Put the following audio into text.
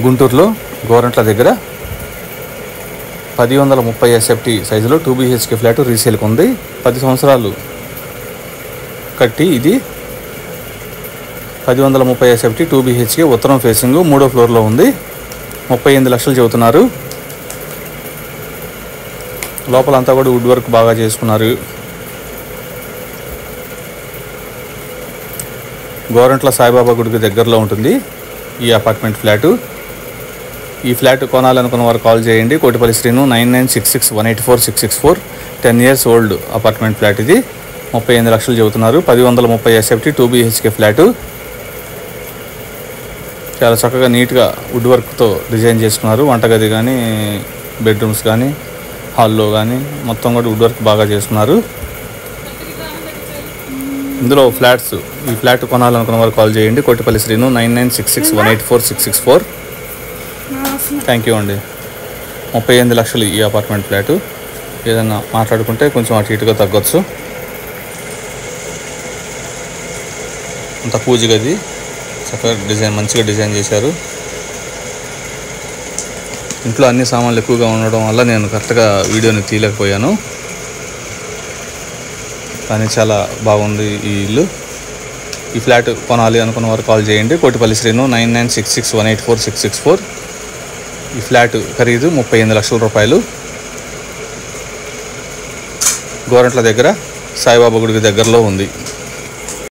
గుంటూరులో గోరంట్ల దగ్గర 1030 SFT సైజులో 2 BHK ఫ్లాట్ రీసేల్కి ఉంది. 10 సంవత్సరాలు కట్టి ఇది 1030 SFT 2 BHK ఉత్తరం ఫేసింగ్ 3వ ఫ్లోర్లో ఉంది. 38 లక్షలు చెబుతున్నారు. లోపలంతా కూడా వుడ్ వర్క్ బాగా చేసుకున్నారు. గోరంట్ల సాయిబాబా గుడికి దగ్గరలో ఉంటుంది ఈ అపార్ట్మెంట్ ఫ్లాటు. ఈ ఫ్లాట్ కొనాలనుకున్న వారు కాల్ చేయండి. Kotipalli Srinu 9966184664. 10 years old apartment flat ఇది. 38 లక్షలు చెబుతున్నారు. 1030 SFT 2 BHK ఫ్లాటు. చాలా చక్కగా నీట్గా వుడ్ వర్క్తో డిజైన్ చేసుకున్నారు. వంటగది కానీ, బెడ్రూమ్స్ కానీ, హాల్లో కానీ మొత్తం కూడా వుడ్ వర్క్ బాగా చేసుకున్నారు. ఇందులో ఫ్లాట్స్, ఈ ఫ్లాట్ కొనాలనుకున్న వారు కాల్ చేయండి. కోటిపల్లి శ్రీను 9966184664. థ్యాంక్ యూ అండి. 38 లక్షలు ఈ అపార్ట్మెంట్ ఫ్లాటు. ఏదైనా మాట్లాడుకుంటే కొంచెం అటు ఇటుగా తగ్గొచ్చు. అంత పూజ గది చక్కగా డిజైన్, మంచిగా డిజైన్ చేశారు. ఇంట్లో అన్ని సామాన్లు ఎక్కువగా ఉండడం వల్ల నేను కరెక్ట్గా వీడియోని తీయలేకపోయాను. కానీ చాలా బాగుంది ఈ ఇల్లు. ఈ ఫ్లాట్ కొనాలి అనుకున్న వారు కాల్ చేయండి. కోటిపల్లి శ్రీను 9966184664. ఈ ఫ్లాట్ ఖరీదు 38 లక్షల రూపాయలు. గోరంట్ల దగ్గర సాయిబాబా గుడికి దగ్గరలో ఉంది.